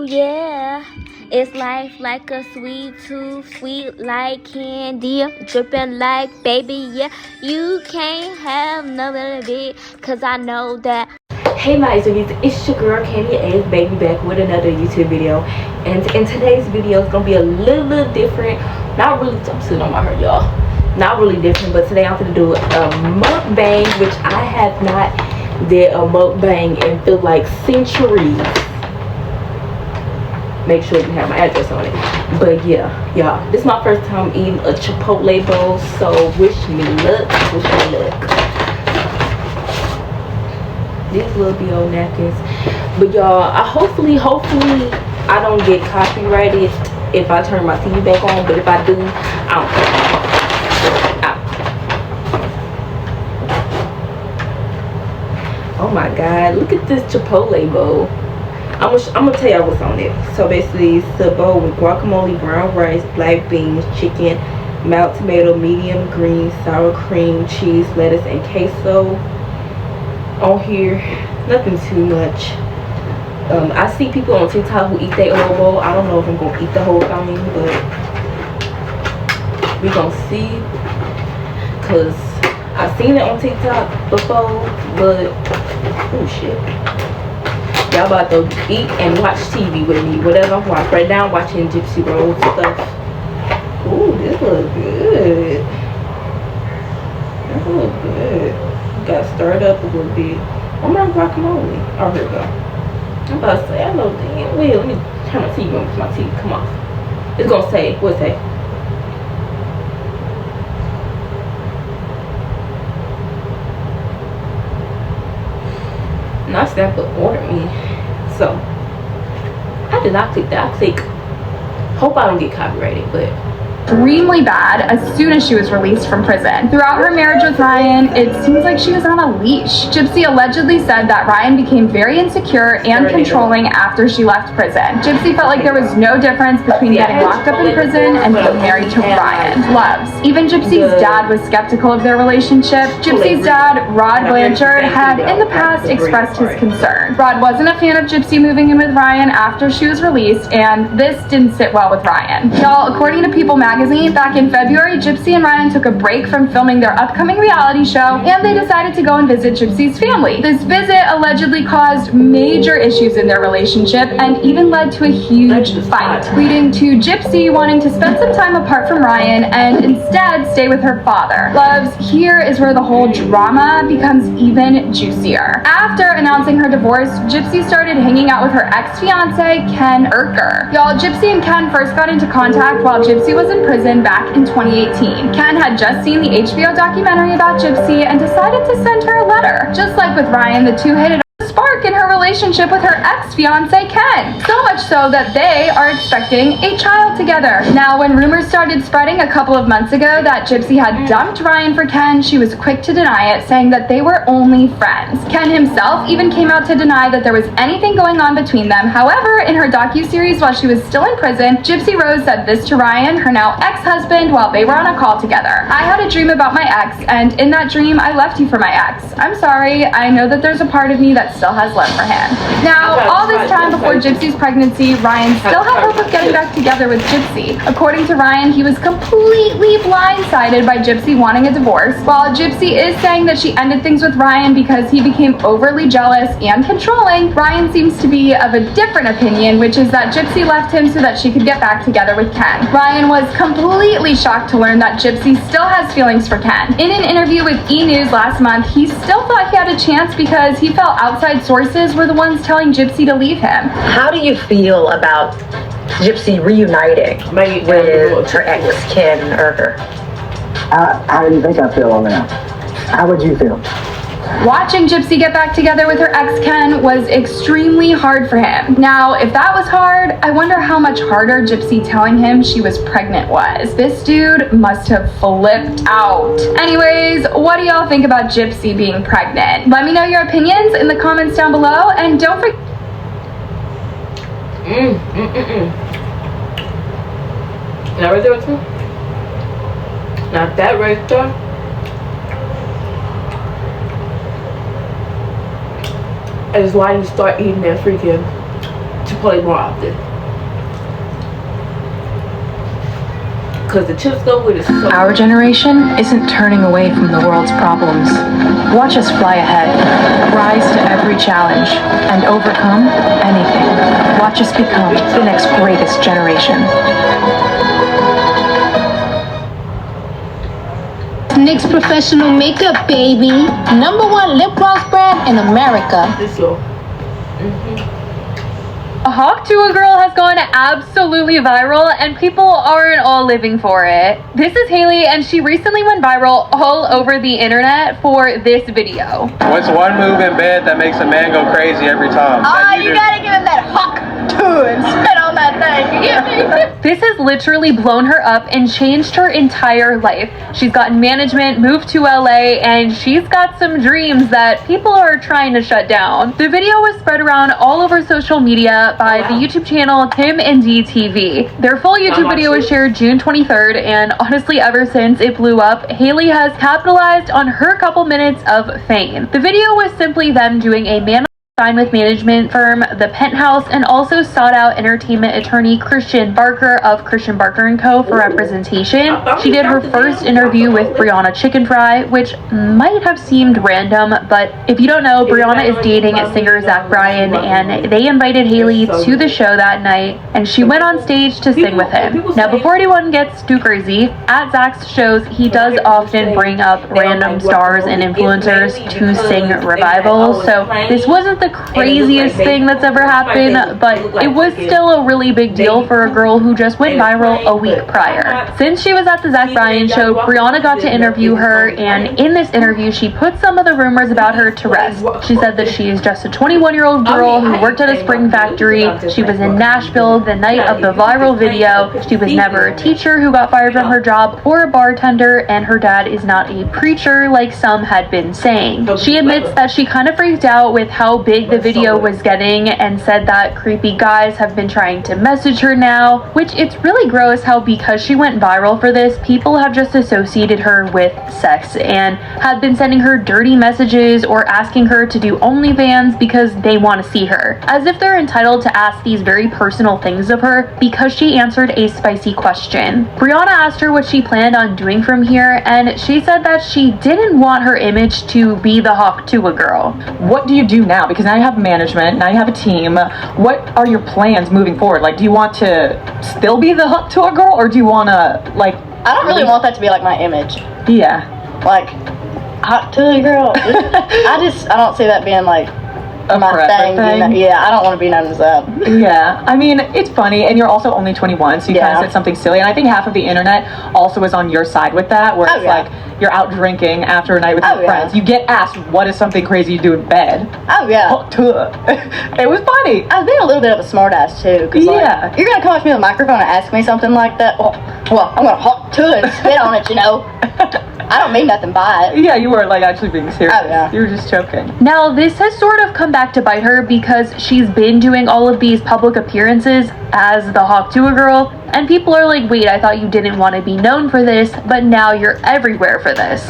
yeah. It's life like a sweet tooth, sweet like candy, dripping like baby, yeah. You can't have none of it, cause I know that. Hey my Zoomies, it's your girl Candy A's baby back with another YouTube video. And in today's video, it's gonna be a little different. Not really, I'm sitting on my hair, y'all. Not really different, but today I'm gonna do a mukbang, which I have not did a mukbang in feel like centuries. Make sure you have my address on it. But yeah, y'all, this is my first time eating a Chipotle bowl, so wish me luck, wish me luck. These little be old napkins. But y'all, hopefully I don't get copyrighted if I turn my TV back on, but if I do, I don't care. Oh my god, look at this Chipotle bowl. I'm gonna tell y'all what's on it. So basically, it's a bowl with guacamole, brown rice, black beans, chicken, mild tomato, medium green, sour cream, cheese, lettuce, and queso. On here, nothing too much. I see people on TikTok who eat their whole bowl. I don't know if I'm gonna eat the whole thing, but we gonna see. Cause I've seen it on TikTok before, but oh shit. Y'all about to eat and watch TV with me. Whatever I'm watching. Right now I'm watching Gypsy Rolls stuff. Ooh, this looks good. That looks good. Got stirred up a little bit. Oh my guacamole. Oh, here we go. I'm about to say, I know damn well. Let me turn my TV on because my TV come off. It's gonna say, what's that? Not snap but order me. So I did not click that. I click hope I don't get copyrighted, but extremely bad as soon as she was released from prison. Throughout her marriage with Ryan, it seems like she was on a leash. Gypsy allegedly said that Ryan became very insecure and controlling after she left prison. Gypsy felt like there was no difference between getting locked up in prison and being married to Ryan. Loves. Even Gypsy's dad was skeptical of their relationship. Gypsy's dad, Rod Blanchard, had in the past expressed his concern. Rod wasn't a fan of Gypsy moving in with Ryan after she was released, and this didn't sit well with Ryan. Y'all, according to People magazine, back in February, Gypsy and Ryan took a break from filming their upcoming reality show, and they decided to go and visit Gypsy's family. This visit allegedly caused major issues in their relationship and even led to a huge fight, leading to Gypsy wanting to spend some time apart from Ryan and instead stay with her father. Loves, here is where the whole drama becomes even juicier. After announcing her divorce, Gypsy started hanging out with her ex-fiance, Ken Urker. Y'all, Gypsy and Ken first got into contact while Gypsy was in prison back in 2018. Ken had just seen the HBO documentary about Gypsy and decided to send her a letter. Just like with Ryan, the two hit it spark in her relationship with her ex-fiance Ken. So much so that they are expecting a child together. Now, when rumors started spreading a couple of months ago that Gypsy had dumped Ryan for Ken, she was quick to deny it, saying that they were only friends. Ken himself even came out to deny that there was anything going on between them. However, in her docuseries while she was still in prison, Gypsy Rose said this to Ryan, her now ex-husband, while they were on a call together. I had a dream about my ex, and in that dream, I left you for my ex. I'm sorry. I know that there's a part of me that still has love for him. Now, all this time before Gypsy's pregnancy, Ryan still had hope of getting back together with Gypsy. According to Ryan, he was completely blindsided by Gypsy wanting a divorce. While Gypsy is saying that she ended things with Ryan because he became overly jealous and controlling, Ryan seems to be of a different opinion, which is that Gypsy left him so that she could get back together with Ken. Ryan was completely shocked to learn that Gypsy still has feelings for Ken. In an interview with E! News last month, he still thought he had a chance because he felt outside sources were the ones telling Gypsy to leave him. How do you feel about Gypsy reuniting with her ex, Ken Urker? How do you think I feel on that? How would you feel? Watching Gypsy get back together with her ex Ken was extremely hard for him. Now, if that was hard, I wonder how much harder Gypsy telling him she was pregnant was. This dude must have flipped out. Anyways, what do y'all think about Gypsy being pregnant? Let me know your opinions in the comments down below, and don't forget. Now right there with me? Now that right there. Is why you start eating that freaking Chipotle Chipotle more often. Because the chips go with it. So Our generation isn't turning away from the world's problems. Watch us fly ahead, rise to every challenge, and overcome anything. Watch us become the next greatest generation. NYX Professional Makeup, baby. #1 lip gloss brand in America. This go. A Hawk to a Girl has gone absolutely viral and people aren't all living for it. This is Haley and she recently went viral all over the internet for this video. What's one move in bed that makes a man go crazy every time? You gotta give him that hawk to and spit on that thing. You get me? This has literally blown her up and changed her entire life. She's gotten management, moved to LA, and she's got some dreams that people are trying to shut down. The video was spread around all over social media by the YouTube channel Tim and D TV. Their full YouTube video was shared June 23rd, and honestly, ever since it blew up, Haley has capitalized on her couple minutes of fame. The video was simply them doing a man signed with management firm The Penthouse and also sought out entertainment attorney Christian Barker of Christian Barker & Co. for representation. She did her first interview with Brianna Chicken Fry, which might have seemed random, but if you don't know, Brianna is dating singer Zach Bryan, and they invited Haley to the show that night, and she went on stage to sing with him. Now, before anyone gets too crazy, at Zach's shows, he does often bring up random stars and influencers to sing revivals, so this wasn't the craziest thing that's ever happened, but it was still a really big deal for a girl who just went viral a week prior. Since she was at the Zach Bryan show, Brianna got to interview her, and in this interview, she put some of the rumors about her to rest. She said that she is just a 21-year-old girl who worked at a spring factory. She was in Nashville the night of the viral video. She was never a teacher who got fired from her job or a bartender, and her dad is not a preacher like some had been saying. She admits that she kind of freaked out with how big the video was getting and said that creepy guys have been trying to message her now, which it's really gross how because she went viral for this, people have just associated her with sex and have been sending her dirty messages or asking her to do OnlyFans because they want to see her, as if they're entitled to ask these very personal things of her because she answered a spicy question. Brianna asked her what she planned on doing from here, and she said that she didn't want her image to be the Hawk to a Girl. What do you do now? Because now you have management, now you have a team. What are your plans moving forward? Like, do you want to still be the Hawk to a Girl, or do you want to, like... I don't really want that to be like my image. Yeah. Like, hot to a girl. I don't see that being like my thing. You know? Yeah, I don't want to be known as that. Yeah, I mean, it's funny, and you're also only 21, so you kind of said something silly, and I think half of the internet also is on your side with that, where it's like, you're out drinking after a night with your friends. You get asked, what is something crazy you do in bed? Oh, yeah. It was funny. I was being a little bit of a smartass, too, because, like, you're going to come up to me with a microphone and ask me something like that? Well, I'm going to hawk to it and spit on it, you know? I don't mean nothing by it. Yeah, you were like actually being serious. Oh, yeah. You were just joking. Now, this has sort of come back to bite her because she's been doing all of these public appearances as the Hawk to a Girl, and people are like, wait, I thought you didn't want to be known for this, but now you're everywhere for this.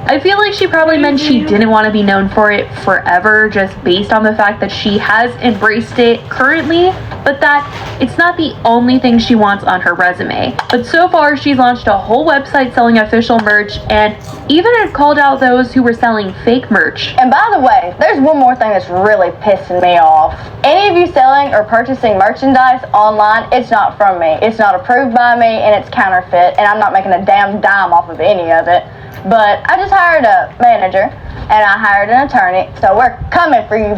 I feel like she probably meant she didn't want to be known for it forever, just based on the fact that she has embraced it currently, but that it's not the only thing she wants on her resume. But so far, she's launched a whole website selling official merch, and even has called out those who were selling fake merch. And by the way, there's one more thing that's really pissing me off. Any of you selling or purchasing merchandise online, it's not from me. It's not approved by me, and it's counterfeit, and I'm not making a damn dime off of any of it. But I just hired a manager, and I hired an attorney, so we're coming for you.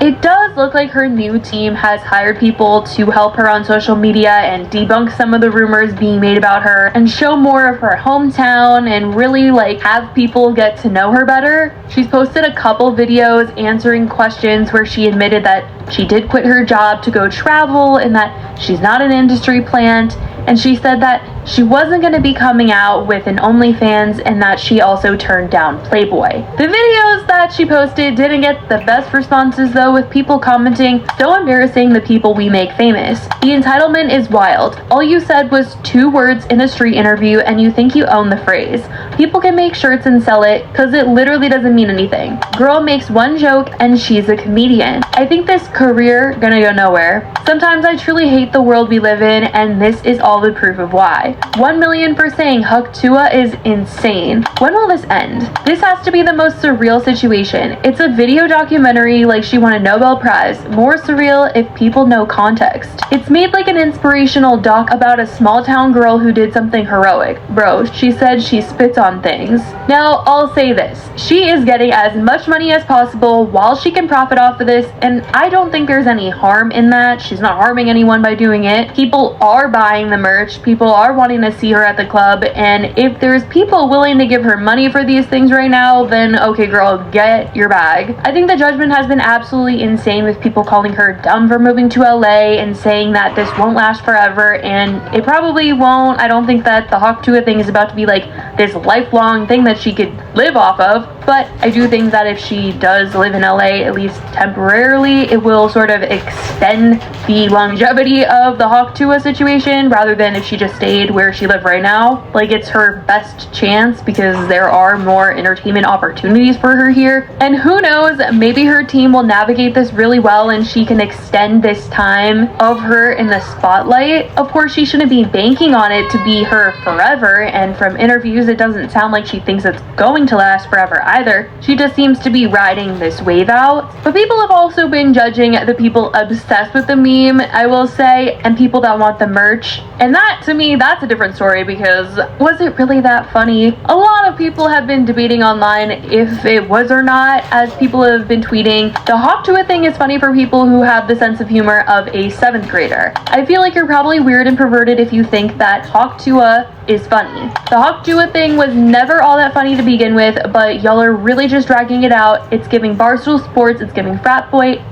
It does look like her new team has hired people to help her on social media and debunk some of the rumors being made about her and show more of her hometown and really like have people get to know her better. She's posted a couple videos answering questions where she admitted that she did quit her job to go travel and that she's not an industry plant, and she said that she wasn't going to be coming out with an OnlyFans and that she also turned down Playboy. The videos that she posted didn't get the best responses though, with people commenting, "So embarrassing, the people we make famous. The entitlement is wild. All you said was 2 words in a street interview and you think you own the phrase. People can make shirts and sell it because it literally doesn't mean anything. Girl makes one joke and she's a comedian. I think this career gonna go nowhere. Sometimes I truly hate the world we live in, and this is all the proof of why. 1 million for saying Huck Tua is insane. When will this end? This has to be the most surreal situation. It's a video documentary like she won a Nobel Prize. More surreal if people know context. It's made like an inspirational doc about a small town girl who did something heroic. Bro, she said she spits on things. Now, I'll say this. She is getting as much money as possible while she can profit off of this, and I don't think there's any harm in that. She's not harming anyone by doing it. People are buying the merch. People are wanting to see her at the club, and if there's people willing to give her money for these things right now, then okay girl, get your bag. I think the judgment has been absolutely insane, with people calling her dumb for moving to LA and saying that this won't last forever, and it probably won't. I don't think that the Hawk Tua thing is about to be like this lifelong thing that she could live off of, but I do think that if she does live in LA, at least temporarily, it will sort of extend the longevity of the Hawk Tua situation, rather than if she just stayed where she lived right now. Like, it's her best chance because there are more entertainment opportunities for her here, and who knows, maybe her team will navigate this really well and she can extend this time of her in the spotlight. Of course, she shouldn't be banking on it to be her forever, and from interviews it doesn't sound like she thinks it's going to last forever either. She just seems to be riding this wave out. But people have also been judging the people obsessed with the meme, I will say, and people that want the merch, and that, to me, that's a different story, because was it really that funny? A lot of people have been debating online if it was or not, as people have been tweeting, the Hawk Tua thing is funny for people who have the sense of humor of a 7th grader. I feel like you're probably weird and perverted if you think that Hawk Tua is funny. The Hawk Tua thing was never all that funny to begin with, but y'all are really just dragging it out. It's giving Barstool Sports, it's giving frat boy.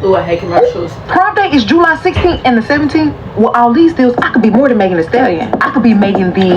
Ooh, I hate commercials. Prom day is July 16th and the 17th. Well, all these deals, I could be more than Megan Thee Stallion. I could be Megan the...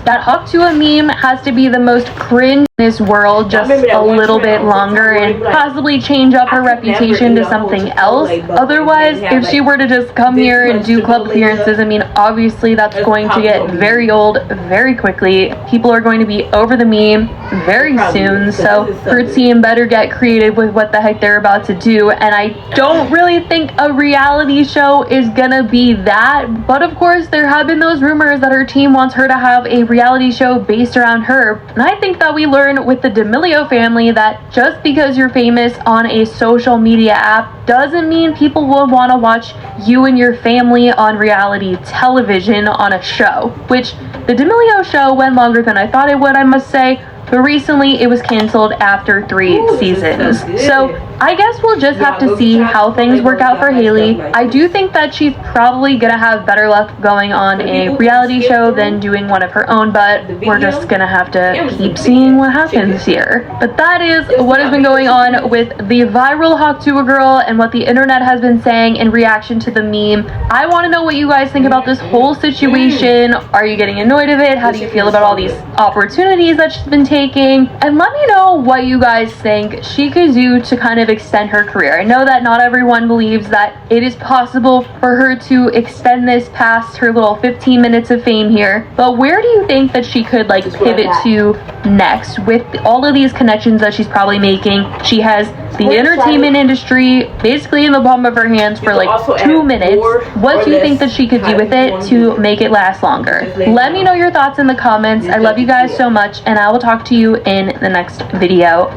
That Hawk Tua meme has to be the most cringe in this world, just a little bit longer, and possibly change up her reputation to something else. Otherwise, if she were to just come here and do club appearances, I mean, obviously that's going to get very old very quickly. People are going to be over the meme very soon, so her team better get creative with what the heck they're about to do. And I don't really think a reality show is gonna be that, but of course there have been those rumors that her team wants her to have a reality show based around her. And I think that we learned with the D'Amelio family that just because you're famous on a social media app doesn't mean people will want to watch you and your family on reality television on a show, which the D'Amelio show went longer than I thought it would, I must say. But recently it was canceled after 3 seasons. So I guess we'll just have to see how things work out for Haley. I do think that she's probably gonna have better luck going on a reality show than doing one of her own, but we're just gonna have to keep seeing what happens here. But that is what has been going on with the viral Hawk Tua girl and what the internet has been saying in reaction to the meme. I want to know what you guys think about this whole situation. Are you getting annoyed of it? How do you feel about all these opportunities that she's been taking? And let me know what you guys think she could do to kind of extend her career. I know that not everyone believes that it is possible for her to extend this past her little 15 minutes of fame here, but where do you think that she could like pivot to next with all of these connections that she's probably making? She has the entertainment industry basically in the palm of her hands for like 2 minutes. What do you think that she could do with it to make it last longer? Let me know your thoughts in the comments. I love you guys so much, and I will talk to you in the next video.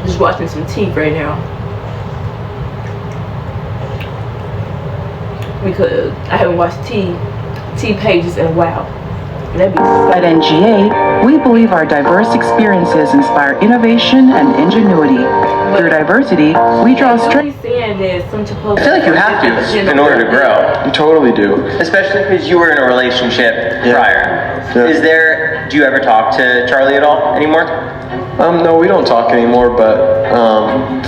Just watching some tea right now because I haven't watched T pages in a while. At NGA, we believe our diverse experiences inspire innovation and ingenuity. Through diversity, we draw strength. I feel like you have to in order to grow. You totally do. Especially because you were in a relationship prior. Yeah. Is there Do you ever talk to Charlie at all anymore? No, we don't talk anymore, but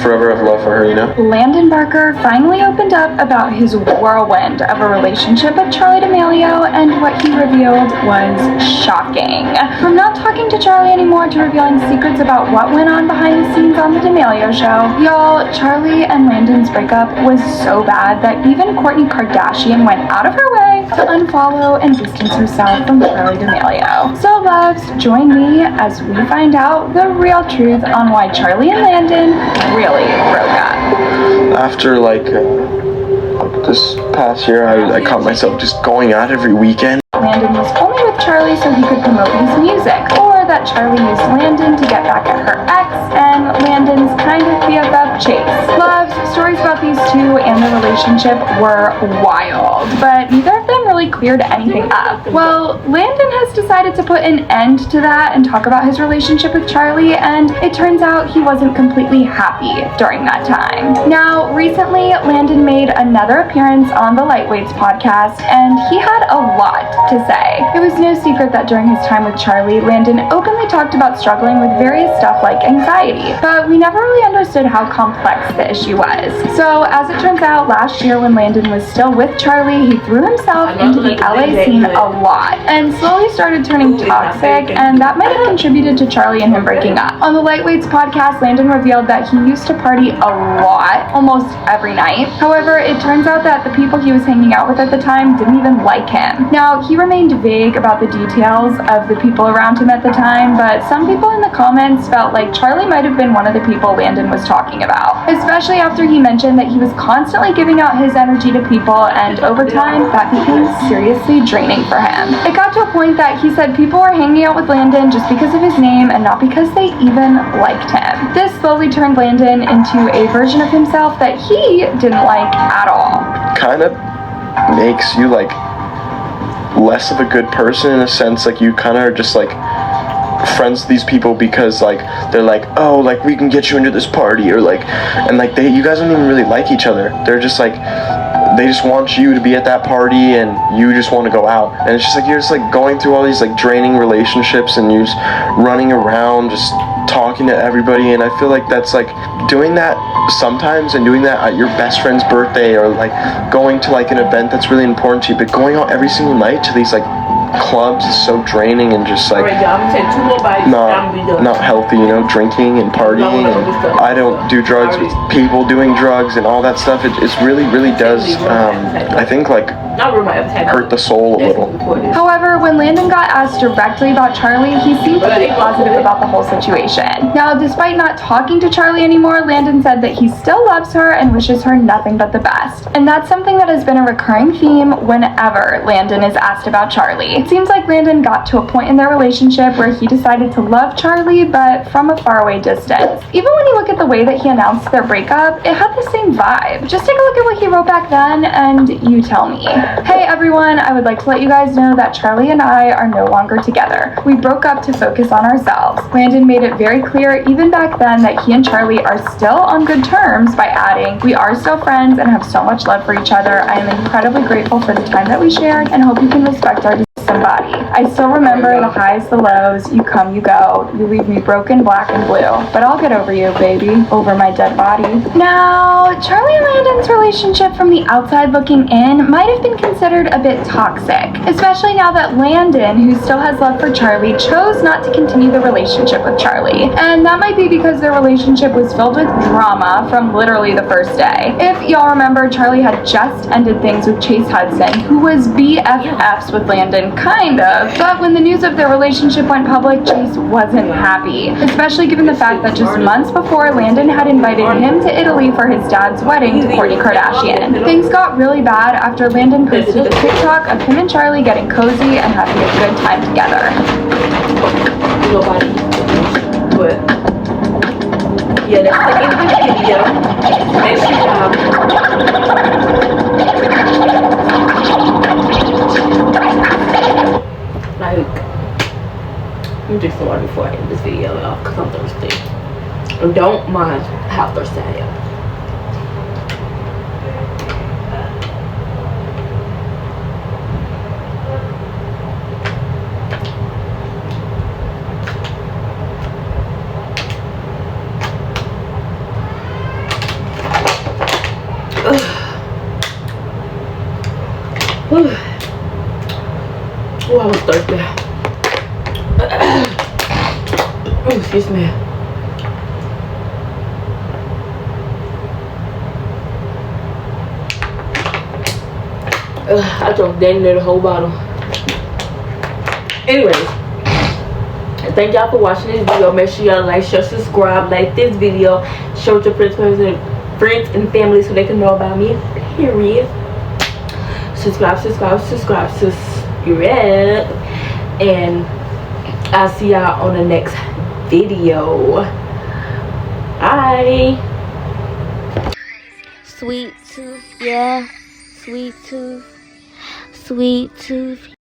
forever have love for her, you know? Landon Barker finally opened up about his whirlwind of a relationship with Charlie D'Amelio, and what he revealed was shocking. From not talking to Charlie anymore to revealing secrets about what went on behind the scenes on the D'Amelio show. Y'all, Charlie and Landon's breakup was so bad that even Kourtney Kardashian went out of her way to unfollow and distance herself from Charlie D'Amelio. So loves, join me as we find out the real truth on why Charlie and Landon really broke up. After like this past year, I caught myself just going out every weekend. Landon was only with Charlie so he could promote his music, or that Charlie used Landon to get back at her ex, and Landon's kind of BFF Chase. Loves, stories about these two and their relationship were wild, but neither of them really cleared anything up. Well, Landon has decided to put an end to that and talk about his relationship with Charlie, and it turns out he wasn't completely happy during that time. Now, recently, Landon made another appearance on the Lightweights podcast, and he had a lot to say. It was no secret that during his time with Charlie, Landon openly talked about struggling with various stuff like anxiety, but we never really understood how complex the issue was. So, as it turns out, last year when Landon was still with Charlie, he threw himself into the LA scene a lot and slowly started turning toxic, and that might have contributed to Charlie and him breaking up. On the Lightweights podcast, Landon revealed that he used to party a lot, almost every night. However, it turns out that the people he was hanging out with at the time didn't even like him. Now, he remained vague about the details of the people around him at the time, but some people in the comments felt like Charlie might have been one of the people Landon was talking about, especially after he mentioned that he was constantly giving out his energy to people, and over time, that became seriously draining for him. It got to a point that he said people were hanging out with Landon just because of his name and not because they even liked him. This slowly turned Landon into a version of himself that he didn't like at all. Kind of makes you like less of a good person in a sense. Like you kind of are just like friends with these people because like they're like, oh, like we can get you into this party, or like, and like you guys don't even really like each other. They're just like, they just want you to be at that party and you just want to go out, and it's just like you're just like going through all these like draining relationships and you're just running around just talking to everybody. And I feel like that's like doing that sometimes and doing that at your best friend's birthday, or like going to like an event that's really important to you, but going out every single night to these like clubs is so draining and just like not healthy, you know, drinking and partying. And I don't do drugs, but people doing drugs and all that stuff, it really does I think like hurt the soul a little. However, when Landon got asked directly about Charlie, he seemed pretty positive about the whole situation. Now, despite not talking to Charlie anymore, Landon said that he still loves her and wishes her nothing but the best. And that's something that has been a recurring theme whenever Landon is asked about Charlie. It seems like Landon got to a point in their relationship where he decided to love Charlie, but from a faraway distance. Even when you look at the way that he announced their breakup, it had the same vibe. Just take a look at what he wrote back then, and you tell me. Hey everyone, I would like to let you guys know that Charlie and I are no longer together. We broke up to focus on ourselves. Landon made it very clear even back then that he and Charlie are still on good terms by adding, we are still friends and have so much love for each other. I am incredibly grateful for the time that we shared and hope you can respect our somebody. I still remember the highs, the lows, you come, you go, you leave me broken, black, and blue. But I'll get over you, baby, over my dead body. Now, Charlie and Landon's relationship from the outside looking in might have been considered a bit toxic, especially now that Landon, who still has love for Charlie, chose not to continue the relationship with Charlie. And that might be because their relationship was filled with drama from literally the first day. If y'all remember, Charlie had just ended things with Chase Hudson, who was BFFs with Landon, kind of, but when the news of their relationship went public, Chase wasn't happy, especially given the fact that just months before, Landon had invited him to Italy for his dad's wedding to Kourtney Kardashian. Things got really bad after Landon posted a TikTok of him and Charlie getting cozy and having a good time together. Yeah, that's like in the video. And she, like, let me drink some water before I end this video, y'all, because I'm thirsty. And don't mind how thirsty I am. thirsty. Oh, excuse me. I drank damn near the whole bottle. Anyways, thank y'all for watching this video. Make sure y'all like, share, subscribe, like this video, show it to friends and family so they can know about me. Period. Subscribe. And I'll see y'all on the next video. Bye. Sweet tooth, yeah. Sweet tooth. Sweet tooth.